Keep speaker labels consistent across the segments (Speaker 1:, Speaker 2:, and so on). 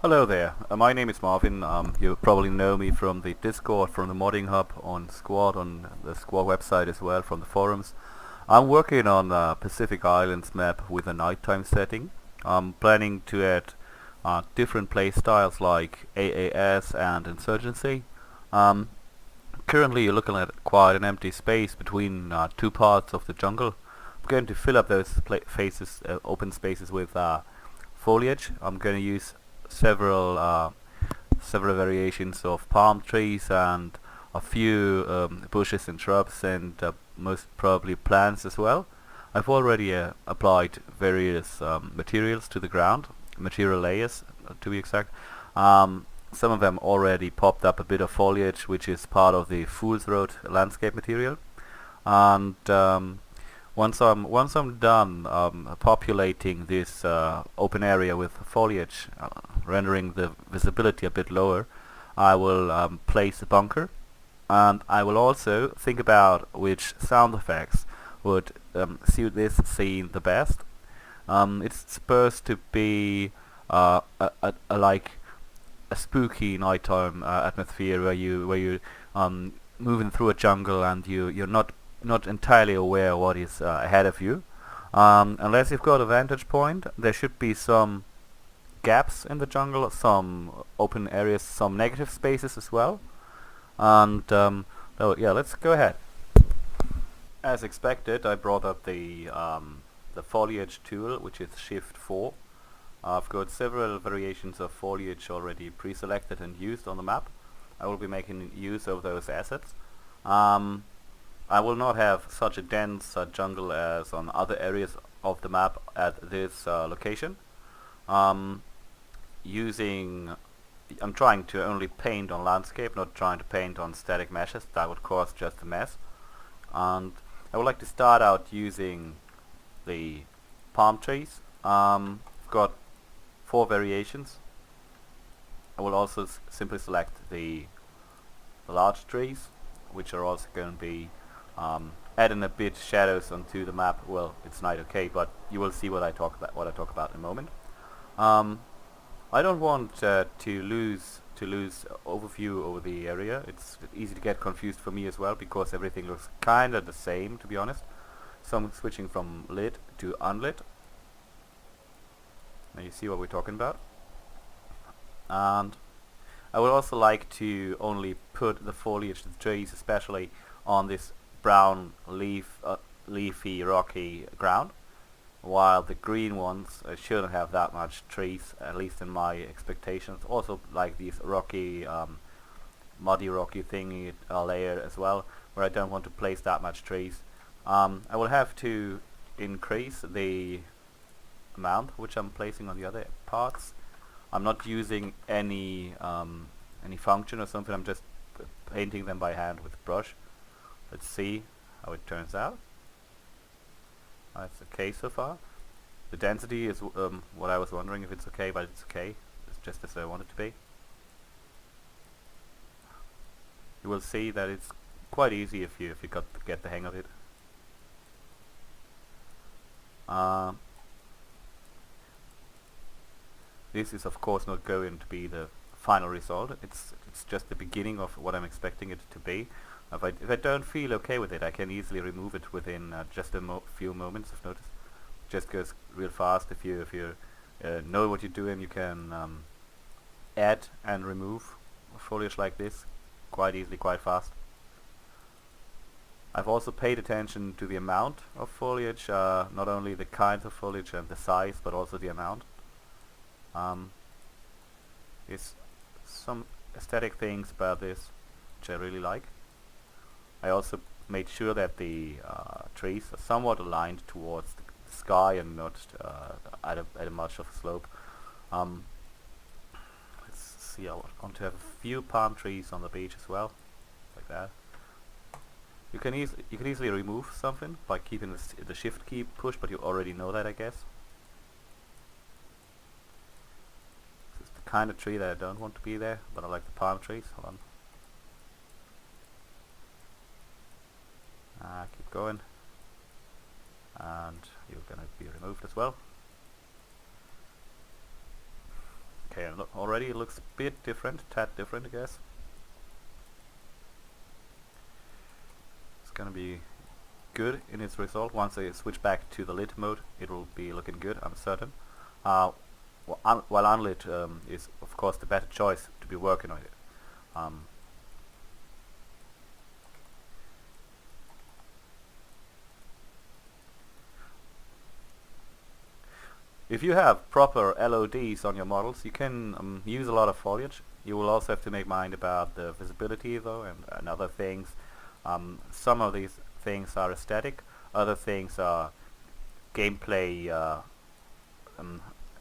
Speaker 1: Hello there, my name is Marvin. You probably know me from the Discord, from the modding hub on Squad, on the Squad website as well, from the forums. I'm working on a Pacific Islands map with a nighttime setting. I'm planning to add different playstyles like AAS and Insurgency. Um, Currently you're looking at quite an empty space between two parts of the jungle. I'm going to fill up those open spaces with foliage. I'm going to use several several variations of palm trees and a few bushes and shrubs and most probably plants as well. I've already applied various materials to the ground, material layers to be exact. Some of them already popped up a bit of foliage, which is part of the Fool's Road landscape material. And once I'm done populating this open area with foliage, rendering the visibility a bit lower, I will place a bunker, and I will also think about which sound effects would suit this scene the best. It's supposed to be like a spooky nighttime atmosphere where you moving through a jungle and you're not entirely aware what is ahead of you. Unless you've got a vantage point, there should be some gaps in the jungle, some open areas, some negative spaces as well. And oh yeah, let's go ahead. As expected, I brought up the foliage tool, which is Shift 4. I've got several variations of foliage already pre-selected and used on the map. I will be making use of those assets. I will not have such a dense jungle as on other areas of the map at this location. Um, I'm trying to only paint on landscape, not trying to paint on static meshes. That would cause just a mess. And I would like to start out using the palm trees. I've got 4 variations. I will also simply select the large trees, which are also going to be adding a bit shadows onto the map. Well, it's not okay, but you will see what I talk about in a moment. I don't want to lose overview over the area. It's easy to get confused for me as well because everything looks kind of the same, to be honest. So I'm switching from lit to unlit. Now you see what we're talking about. And I would also like to only put the foliage, the trees especially, on this brown leafy, rocky ground, while the green ones shouldn't have that much trees, at least in my expectations. Also like these rocky, muddy rocky thingy layer as well, where I don't want to place that much trees. I will have to increase the amount which I'm placing on the other parts. I'm not using any function or something. I'm just painting them by hand with a brush. Let's see how it turns out. That's okay so far. The density is what I was wondering if it's okay, but it's okay. It's just as I want it to be. You will see that it's quite easy if you get the hang of it. This is of course not going to be the final result. It's just the beginning of what I'm expecting it to be. If I don't feel okay with it, I can easily remove it within just a few moments of notice. It just goes real fast. If you know what you're doing, you can add and remove foliage like this quite easily, quite fast. I've also paid attention to the amount of foliage, not only the kinds of foliage and the size, but also the amount. There's some aesthetic things about this which I really like. I also made sure that the trees are somewhat aligned towards the sky and not at a much of a slope. Let's see, I want to have a few palm trees on the beach as well, like that. You can easily remove something by keeping the shift key pushed, but you already know that, I guess. This is the kind of tree that I don't want to be there, but I like the palm trees. Hold on. Keep going, and you're gonna be removed as well. Okay, Okay, and look, already it looks a bit different, tad different, I guess. It's gonna be good in its result. Once I switch back to the lit mode, it will be looking good, I'm certain. While unlit is of course the better choice to be working on it. If you have proper LODs on your models, you can use a lot of foliage. You will also have to make mind about the visibility though, and other things. Some of these things are aesthetic, other things are gameplay,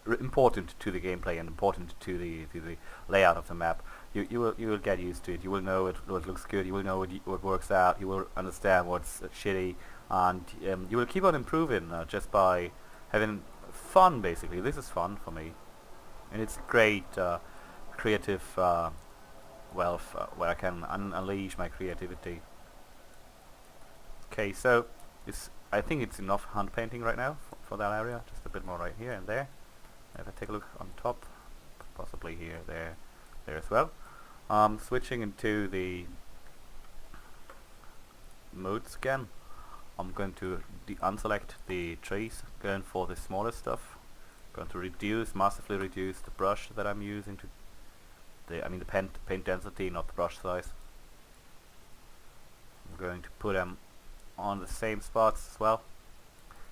Speaker 1: important to the gameplay and important to the layout of the map. You will get used to it. You will know what looks good. You will know what works out. You will understand what's shitty, and you will keep on improving just by having fun. Basically, this is fun for me, and it's great creative wealth where I can unleash my creativity. Okay, so I think it's enough hand painting right now for that area. Just a bit more right here and there. If I take a look on top, possibly here, there as well. Switching into the modes again. I'm going to unselect the trees, going for the smaller stuff. Going to massively reduce the brush that I'm using to the paint density, not the brush size. I'm going to put them on the same spots as well.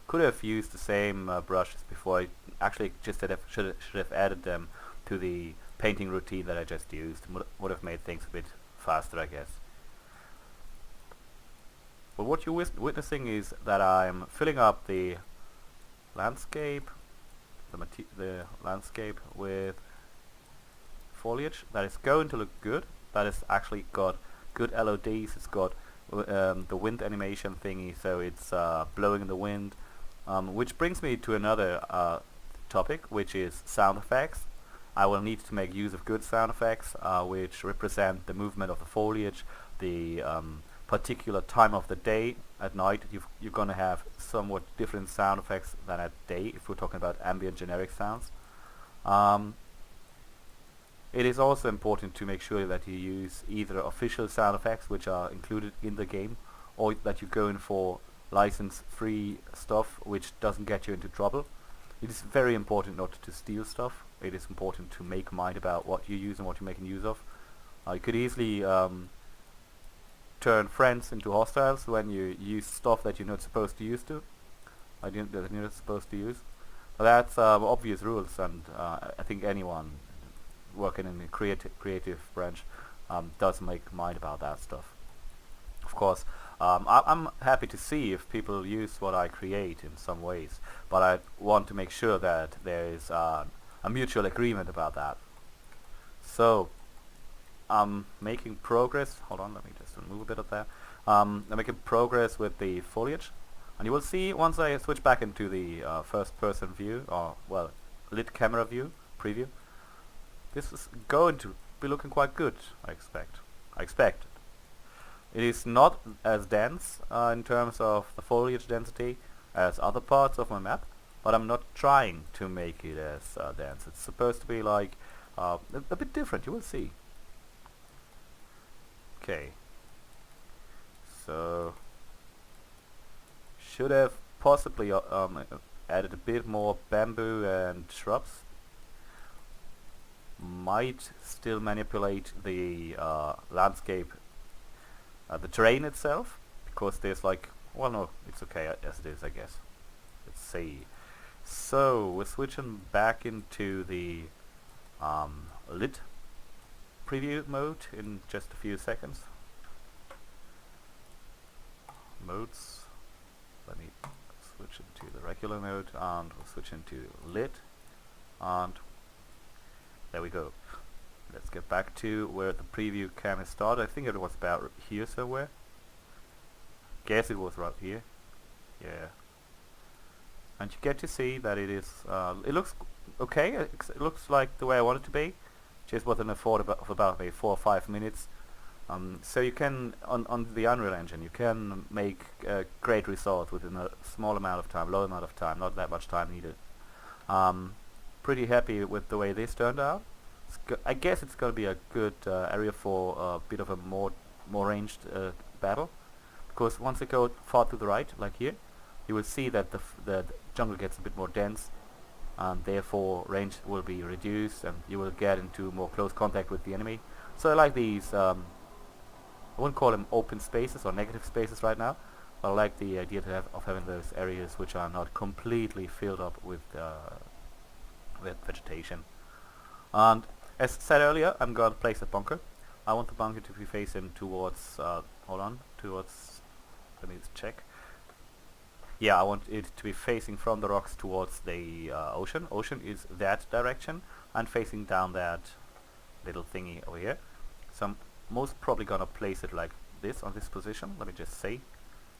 Speaker 1: Could have used the same brushes before. I actually just should have added them to the painting routine that I just used. Would have made things a bit faster, I guess. But what you're witnessing is that I'm filling up the landscape, the landscape with foliage that is going to look good. That has actually got good LODs. It's got the wind animation thingy, so it's blowing in the wind. Which brings me to another topic, which is sound effects. I will need to make use of good sound effects, which represent the movement of the foliage, the particular time of the day. At night, you're going to have somewhat different sound effects than at day, if we're talking about ambient generic sounds. It is also important to make sure that you use either official sound effects, which are included in the game, or that you go in for license-free stuff, which doesn't get you into trouble. It is very important not to steal stuff. It is important to make mind about what you use and what you're making use of. You could easily turn friends into hostiles when you use stuff that you're not supposed to use that you're not supposed to use. But that's obvious rules, and I think anyone working in the creative branch does make mind about that stuff. Of course, I'm happy to see if people use what I create in some ways, but I want to make sure that there is a mutual agreement about that. So I'm making progress. Hold on, let me just remove a bit of that. I'm making progress with the foliage, and you will see once I switch back into the first-person view, or well, lit camera view preview. This is going to be looking quite good. I expect. It is not as dense in terms of the foliage density as other parts of my map, but I'm not trying to make it as dense. It's supposed to be like a bit different. You will see. Okay. So should have possibly added a bit more bamboo and shrubs. Might still manipulate the landscape, the terrain itself, because there's like, well, no, it's okay as it is, I guess. Let's see. So we're switching back into the lit preview mode in just a few seconds. Modes. Let me switch into the regular mode, and we'll switch into lit, and there we go. Let's get back to where the preview cam started. I think it was about here somewhere. Guess it was right here. Yeah. And you get to see that it is. It looks okay. It looks like the way I want it to be. Just with an effort of about maybe 4 or 5 minutes. So you can on the Unreal Engine you can make great results within a small amount of time, not that much time needed. Pretty happy with the way this turned out. I guess it's gonna be a good area for a bit of a more ranged battle, because once you go far to the right, like here, you will see that the jungle gets a bit more dense, and therefore range will be reduced, and you will get into more close contact with the enemy. So I like these. I wouldn't call them open spaces or negative spaces right now, but I like the idea of having those areas which are not completely filled up with vegetation. And as said earlier, I'm going to place a bunker. I want the bunker to be facing towards, towards, let me just check. Yeah, I want it to be facing from the rocks towards the ocean. Ocean is that direction, and facing down that little thingy over here. So I'm most probably gonna place it like this, on this position. Let me just see.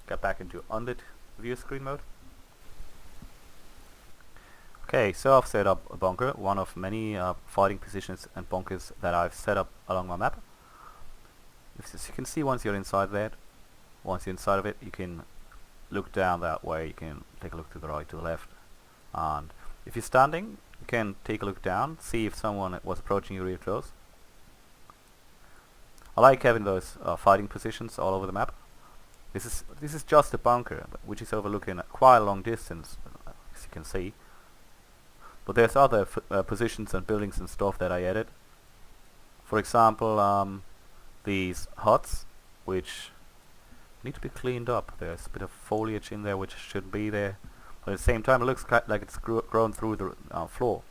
Speaker 1: Get back into unlit view screen mode. Okay, so I've set up a bunker, one of many fighting positions and bunkers that I've set up along my map. As you can see, once you're inside of it, you can look down that way. You can take a look to the right, to the left, and if you're standing, you can take a look down, see if someone was approaching you real close. I like having those fighting positions all over the map. This is just a bunker, which is overlooking quite a long distance, as you can see. But there's other positions and buildings and stuff that I added. For example, these huts, which need to be cleaned up. There's a bit of foliage in there which shouldn't be there, but at the same time it looks like it's grown through the floor,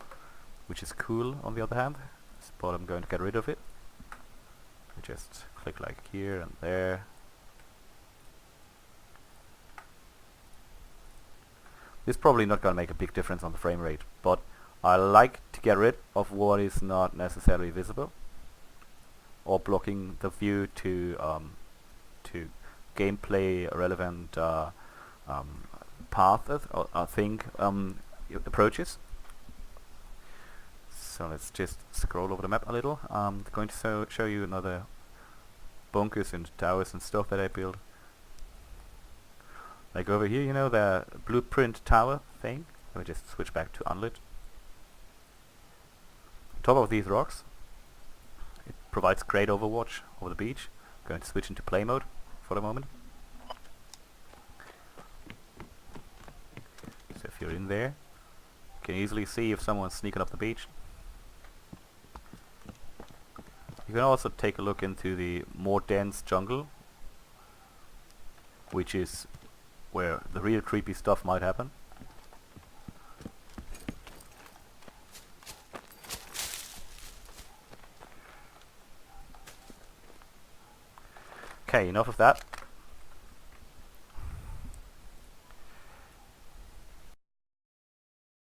Speaker 1: which is cool on the other hand. But I'm going to get rid of it. I just click like here and there. This is probably not going to make a big difference on the frame rate, but I like to get rid of what is not necessarily visible or blocking the view to gameplay relevant paths or approaches. So let's just scroll over the map a little. I'm going to show you another bunkers and towers and stuff that I built. Like over here, you know, the blueprint tower thing. Let me just switch back to unlit. On top of these rocks, it provides great overwatch over the beach. I'm going to switch into play mode for the moment. So if you're in there, you can easily see if someone's sneaking up the beach. You can also take a look into the more dense jungle, which is where the real creepy stuff might happen. Okay, enough of that.